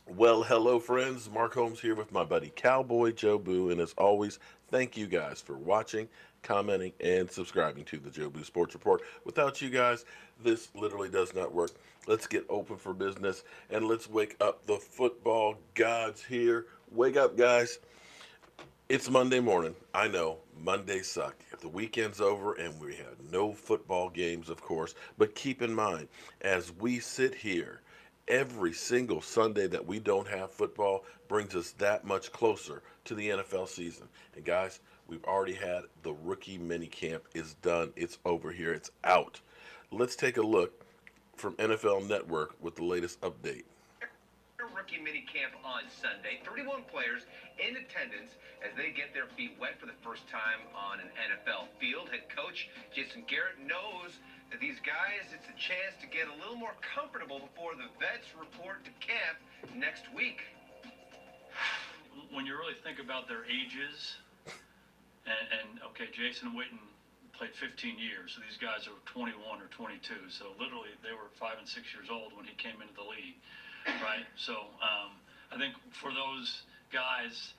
Well, hello, friends. Mark Holmes here with my buddy Cowboy Joe Boo. And as always, thank you guys for watching, commenting, and subscribing to the Joe Boo Sports Report. Without you guys, this literally does not work. Let's get open for business and let's wake up the football gods here. Wake up, guys. It's Monday morning. I know Mondays suck. If the weekend's over and we have no football games, of course, but keep in mind, as we sit here, every single Sunday that we don't have football brings us that much closer to the NFL season. And guys, we've already had the rookie mini camp is done. It's over here. It's out. Let's take a look from NFL Network with the latest update. Rookie mini camp on Sunday. 31 players in attendance as they get their feet wet for the first time on an NFL field. Head coach Jason Garrett knows that these guys, it's a chance to get a little more comfortable before the vets report to camp next week. When you really think about their ages, and okay, Jason Witten played 15 years, so these guys are 21 or 22. So literally, they were 5 and 6 years old when he came into the league. Right, so I think for those guys,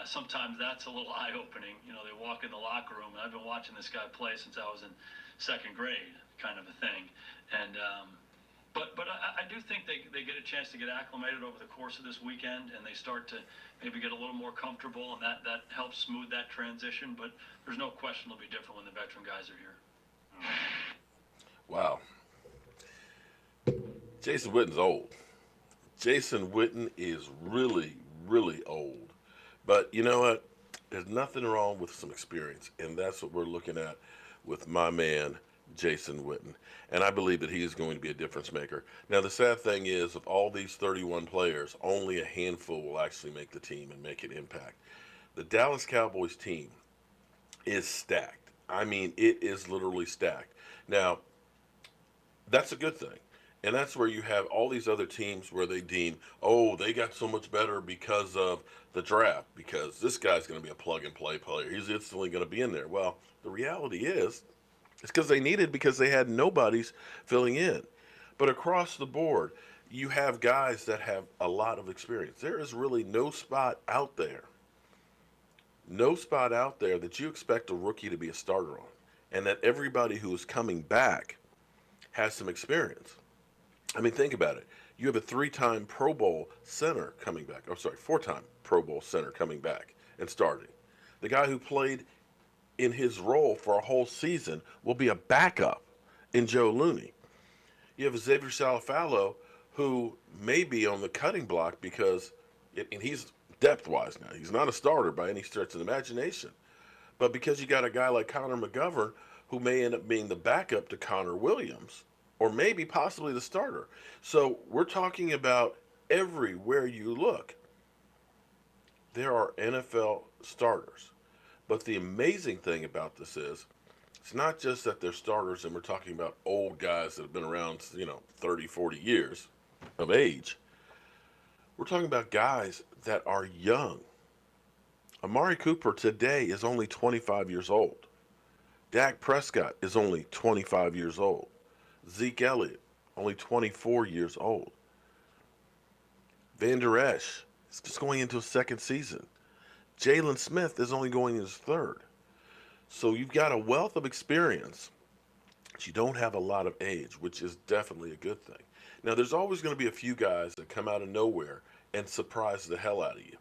sometimes that's a little eye-opening. You know, they walk in the locker room, and I've been watching this guy play since I was in second grade, kind of a thing. And but I do think they get a chance to get acclimated over the course of this weekend, and they start to maybe get a little more comfortable, and that helps smooth that transition. But there's no question it'll be different when the veteran guys are here. Wow. Jason Witten's old. Jason Witten is really, really old. But you know what? There's nothing wrong with some experience. And that's what we're looking at with my man, Jason Witten. And I believe that he is going to be a difference maker. Now, the sad thing is, of all these 31 players, only a handful will actually make the team and make an impact. The Dallas Cowboys team is stacked. I mean, it is literally stacked. Now, that's a good thing. And that's where you have all these other teams where they deem, oh, they got so much better because of the draft, because this guy's going to be a plug and play player. He's instantly going to be in there. Well, the reality is, it's because they needed because they had nobodies filling in. But across the board, you have guys that have a lot of experience. There is really no spot out there that you expect a rookie to be a starter on, and that everybody who is coming back has some experience. I mean, think about it. You have a three-time Pro Bowl center coming back. Oh, sorry, four-time Pro Bowl center coming back and starting. The guy who played in his role for a whole season will be a backup in Joe Looney. You have Xavier Salafalo, who may be on the cutting block because, and he's depth-wise now. He's not a starter by any stretch of the imagination. But because you got a guy like Connor McGovern, who may end up being the backup to Connor Williams, or maybe possibly the starter. So we're talking about everywhere you look, there are NFL starters. But the amazing thing about this is, it's not just that they're starters and we're talking about old guys that have been around, 30, 40 years of age. We're talking about guys that are young. Amari Cooper today is only 25 years old. Dak Prescott is only 25 years old. Zeke Elliott, only 24 years old. Van Der Esch is just going into his second season. Jalen Smith is only going in his third. So you've got a wealth of experience, but you don't have a lot of age, which is definitely a good thing. Now, there's always going to be a few guys that come out of nowhere and surprise the hell out of you.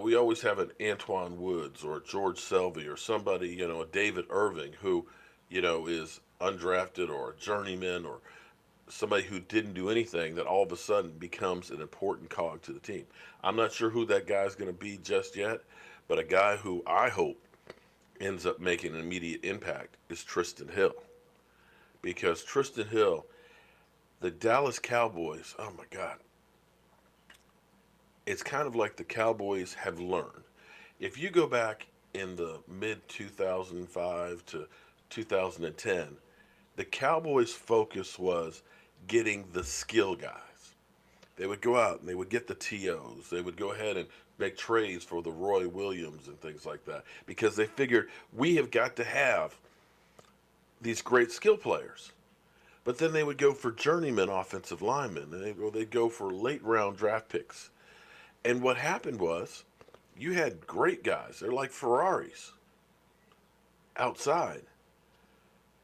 We always have an Antoine Woods or a George Selvey or somebody, a David Irving who is undrafted or a journeyman or somebody who didn't do anything that all of a sudden becomes an important cog to the team. I'm not sure who that guy's going to be just yet, but a guy who I hope ends up making an immediate impact is Tristan Hill. Because Tristan Hill, the Dallas Cowboys, oh my God, it's kind of like the Cowboys have learned. If you go back in the mid 2005 to 2010, the Cowboys' focus was getting the skill guys. They would go out and they would get the TOs. They would go ahead and make trades for the Roy Williams and things like that because they figured we have got to have these great skill players. But then they would go for journeyman offensive linemen, and they'd go for late round draft picks. And what happened was, you had great guys. They're like Ferraris outside,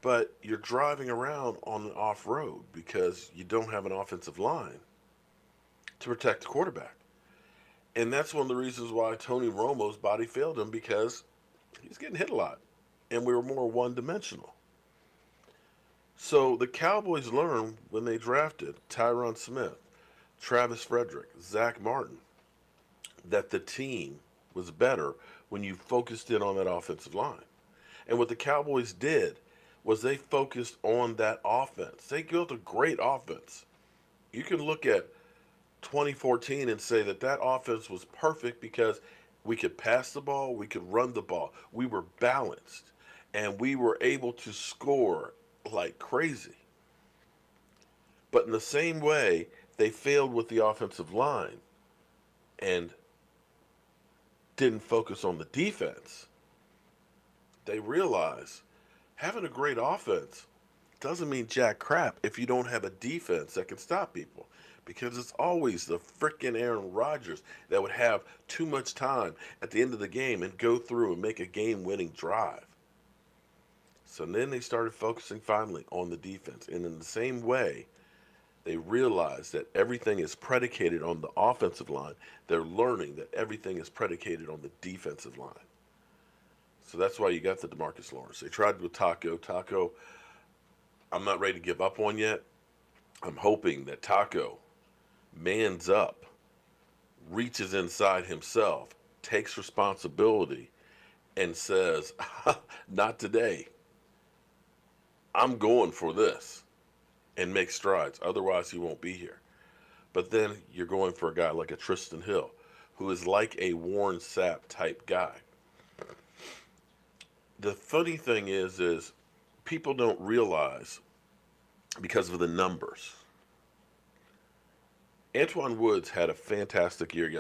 but you're driving around on an off road because you don't have an offensive line to protect the quarterback. And that's one of the reasons why Tony Romo's body failed him, because he's getting hit a lot, and we were more one dimensional. So the Cowboys learned when they drafted Tyron Smith, Travis Frederick, Zach Martin, that the team was better when you focused in on that offensive line. And what the Cowboys did was they focused on that offense. They built a great offense. You can look at 2014 and say that that offense was perfect because we could pass the ball, we could run the ball. We were balanced, and we were able to score like crazy. But in the same way, they failed with the offensive line and didn't focus on the defense. They realized having a great offense doesn't mean jack crap if you don't have a defense that can stop people. Because it's always the frickin' Aaron Rodgers that would have too much time at the end of the game and go through and make a game winning drive. So then they started focusing finally on the defense. And in the same way, they realized that everything is predicated on the offensive line. They're learning that everything is predicated on the defensive line. So that's why you got the DeMarcus Lawrence. They tried with Taco. Taco, I'm not ready to give up on yet. I'm hoping that Taco mans up, reaches inside himself, takes responsibility, and says, not today. I'm going for this, and make strides. Otherwise, he won't be here. But then you're going for a guy like a Tristan Hill, who is like a Warren Sapp type guy. The funny thing is people don't realize, because of the numbers. Antoine Woods had a fantastic year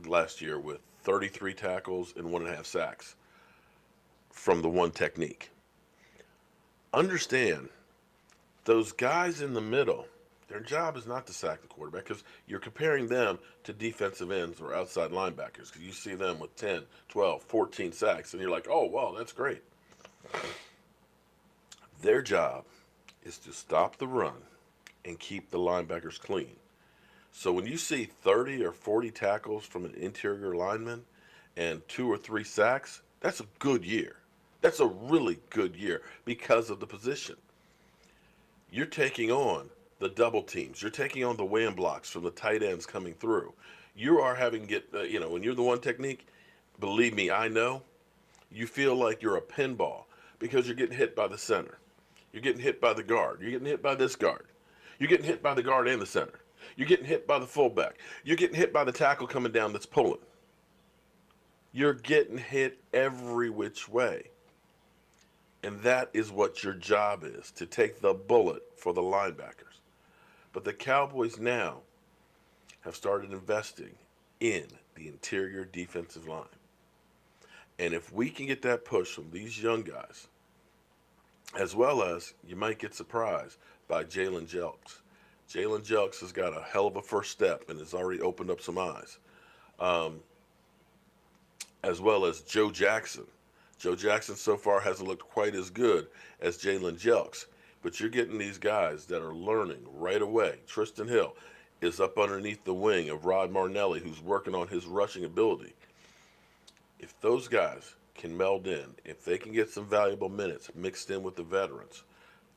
last year with 33 tackles and 1.5 sacks from the one technique. Understand, those guys in the middle, their job is not to sack the quarterback, because you're comparing them to defensive ends or outside linebackers, because you see them with 10, 12, 14 sacks, and you're like, oh, wow, that's great. Their job is to stop the run and keep the linebackers clean. So when you see 30 or 40 tackles from an interior lineman and 2 or 3 sacks, that's a good year. That's a really good year because of the position. You're taking on the double teams. You're taking on the wham blocks from the tight ends coming through. You are having to get, when you're the one technique, believe me, I know, you feel like you're a pinball because you're getting hit by the center. You're getting hit by the guard. You're getting hit by this guard. You're getting hit by the guard and the center. You're getting hit by the fullback. You're getting hit by the tackle coming down that's pulling. You're getting hit every which way. And that is what your job is, to take the bullet for the linebackers. But the Cowboys now have started investing in the interior defensive line. And if we can get that push from these young guys, as well as you might get surprised by Jalen Jelks. Jalen Jelks has got a hell of a first step and has already opened up some eyes. As well as Joe Jackson. Joe Jackson so far hasn't looked quite as good as Jalen Jelks. But you're getting these guys that are learning right away. Tristan Hill is up underneath the wing of Rod Martinelli, who's working on his rushing ability. If those guys can meld in, if they can get some valuable minutes mixed in with the veterans,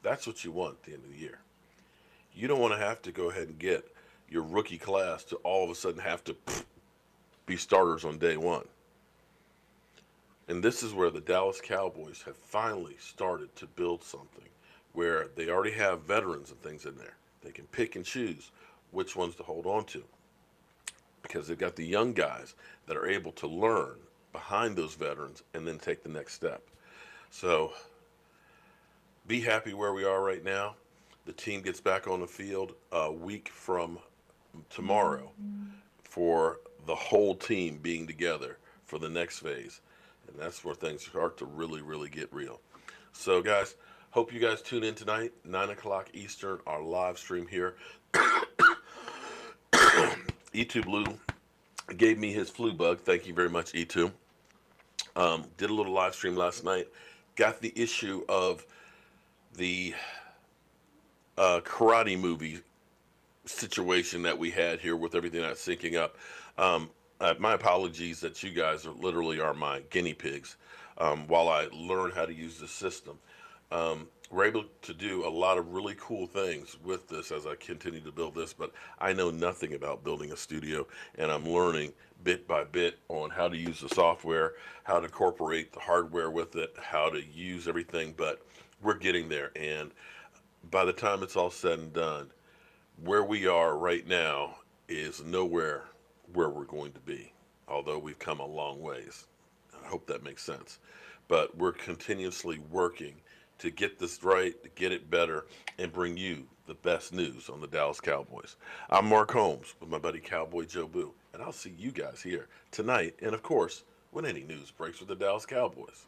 that's what you want at the end of the year. You don't want to have to go ahead and get your rookie class to all of a sudden have to be starters on day one. And this is where the Dallas Cowboys have finally started to build something where they already have veterans and things in there. They can pick and choose which ones to hold on to, because they've got the young guys that are able to learn behind those veterans and then take the next step. So be happy where we are right now. The team gets back on the field a week from tomorrow for the whole team being together for the next phase. And that's where things start to really, really get real. So, guys, Hope you guys tune in tonight, 9 o'clock Eastern, our live stream here. E2 Blue gave me his flu bug. Thank you very much, E2. Did a little live stream last night. Got the issue of the karate movie situation that we had here with everything that's syncing up. My apologies that you guys are literally are my guinea pigs while I learn how to use the system. We're able to do a lot of really cool things with this as I continue to build this, but I know nothing about building a studio, and I'm learning bit by bit on how to use the software, how to incorporate the hardware with it, how to use everything, but we're getting there. And by the time it's all said and done, where we are right now is nowhere where we're going to be, although we've come a long ways. I hope that makes sense. But we're continuously working to get this right, to get it better, and bring you the best news on the Dallas Cowboys. I'm Mark Holmes with my buddy Cowboy Joe Boo, and I'll see you guys here tonight, and of course, when any news breaks with the Dallas Cowboys.